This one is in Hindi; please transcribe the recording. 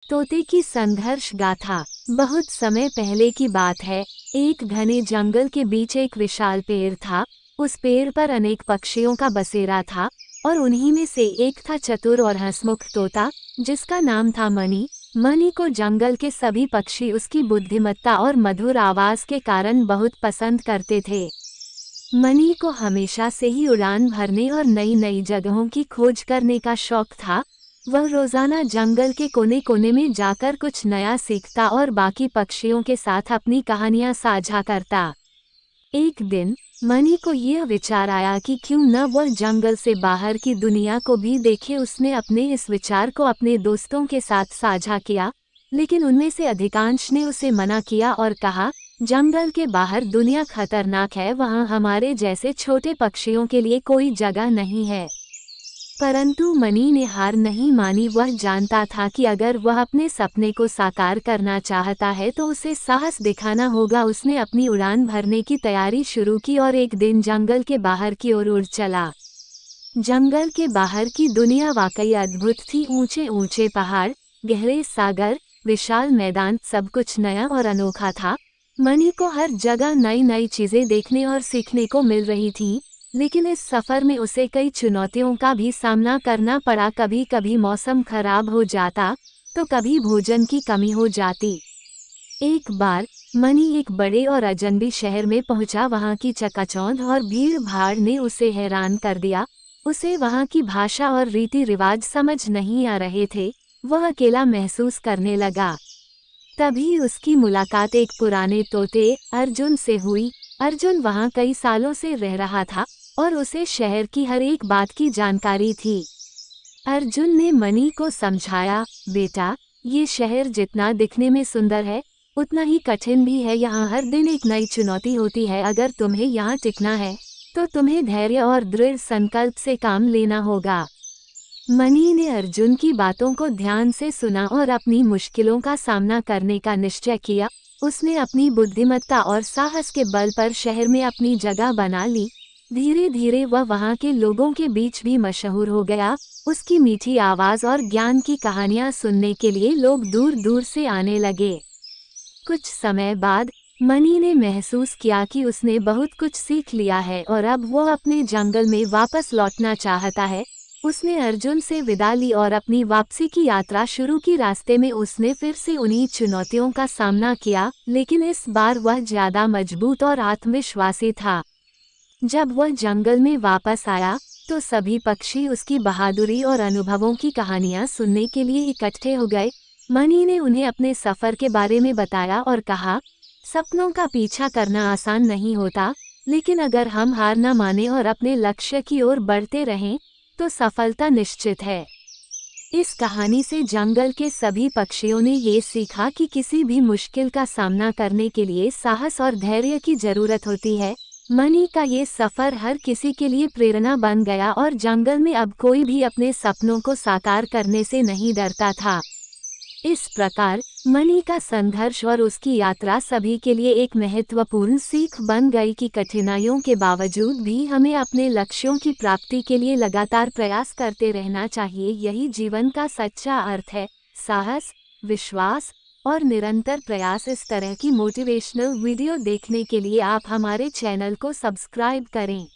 तोते की संघर्ष गाथा। बहुत समय पहले की बात है। एक घने जंगल के बीच एक विशाल पेड़ था। उस पेड़ पर अनेक पक्षियों का बसेरा था और उन्हीं में से एक था चतुर और हंसमुख तोता, जिसका नाम था मनी। मनी को जंगल के सभी पक्षी उसकी बुद्धिमत्ता और मधुर आवाज के कारण बहुत पसंद करते थे। मनी को हमेशा से ही उड़ान भरने और नई नई जगहों की खोज करने का शौक था। वह रोजाना जंगल के कोने कोने में जाकर कुछ नया सीखता और बाकी पक्षियों के साथ अपनी कहानियां साझा करता। एक दिन मनी को यह विचार आया कि क्यों न वह जंगल से बाहर की दुनिया को भी देखे। उसने अपने इस विचार को अपने दोस्तों के साथ साझा किया, लेकिन उनमें से अधिकांश ने उसे मना किया और कहा, जंगल के बाहर दुनिया खतरनाक है, वहाँ हमारे जैसे छोटे पक्षियों के लिए कोई जगह नहीं है। परंतु मनी ने हार नहीं मानी। वह जानता था कि अगर वह अपने सपने को साकार करना चाहता है तो उसे साहस दिखाना होगा। उसने अपनी उड़ान भरने की तैयारी शुरू की और एक दिन जंगल के बाहर की ओर उड़ चला। जंगल के बाहर की दुनिया वाकई अद्भुत थी। ऊंचे ऊंचे पहाड़, गहरे सागर, विशाल मैदान, सब कुछ नया और अनोखा था। मनी को हर जगह नई नई चीजें देखने और सीखने को मिल रही थी, लेकिन इस सफर में उसे कई चुनौतियों का भी सामना करना पड़ा। कभी कभी मौसम खराब हो जाता तो कभी भोजन की कमी हो जाती। एक बार मनी एक बड़े और अजनबी शहर में पहुंचा। वहां की चकाचौंध और भीड़ भाड़ ने उसे हैरान कर दिया। उसे वहां की भाषा और रीति रिवाज समझ नहीं आ रहे थे। वह अकेला महसूस करने लगा। तभी उसकी मुलाकात एक पुराने तोते अर्जुन से हुई। अर्जुन वहां कई सालों से रह रहा था और उसे शहर की हर एक बात की जानकारी थी। अर्जुन ने मनी को समझाया, बेटा, ये शहर जितना दिखने में सुंदर है उतना ही कठिन भी है। यहाँ हर दिन एक नई चुनौती होती है। अगर तुम्हें यहाँ टिकना है तो तुम्हें धैर्य और दृढ़ संकल्प से काम लेना होगा। मनी ने अर्जुन की बातों को ध्यान से सुना और अपनी मुश्किलों का सामना करने का निश्चय किया। उसने अपनी बुद्धिमत्ता और साहस के बल पर शहर में अपनी जगह बना ली। धीरे धीरे वह वहाँ के लोगों के बीच भी मशहूर हो गया। उसकी मीठी आवाज़ और ज्ञान की कहानियाँ सुनने के लिए लोग दूर दूर से आने लगे। कुछ समय बाद मनी ने महसूस किया कि उसने बहुत कुछ सीख लिया है और अब वो अपने जंगल में वापस लौटना चाहता है। उसने अर्जुन से विदा ली और अपनी वापसी की यात्रा शुरू की। रास्ते में उसने फिर से उन्हीं चुनौतियों का सामना किया, लेकिन इस बार वह ज्यादा मजबूत और आत्मविश्वासी था। जब वह जंगल में वापस आया तो सभी पक्षी उसकी बहादुरी और अनुभवों की कहानियां सुनने के लिए इकट्ठे हो गए। मनी ने उन्हें अपने सफर के बारे में बताया और कहा, सपनों का पीछा करना आसान नहीं होता, लेकिन अगर हम हार न माने और अपने लक्ष्य की ओर बढ़ते रहें तो सफलता निश्चित है। इस कहानी से जंगल के सभी पक्षियों ने ये सीखा कि किसी भी मुश्किल का सामना करने के लिए साहस और धैर्य की जरूरत होती है। मनी का ये सफर हर किसी के लिए प्रेरणा बन गया और जंगल में अब कोई भी अपने सपनों को साकार करने से नहीं डरता था। इस प्रकार मनी का संघर्ष और उसकी यात्रा सभी के लिए एक महत्वपूर्ण सीख बन गई कि कठिनाइयों के बावजूद भी हमें अपने लक्ष्यों की प्राप्ति के लिए लगातार प्रयास करते रहना चाहिए। यही जीवन का सच्चा अर्थ है, साहस, विश्वास और निरंतर प्रयास। इस तरह की मोटिवेशनल वीडियो देखने के लिए आप हमारे चैनल को सब्सक्राइब करें।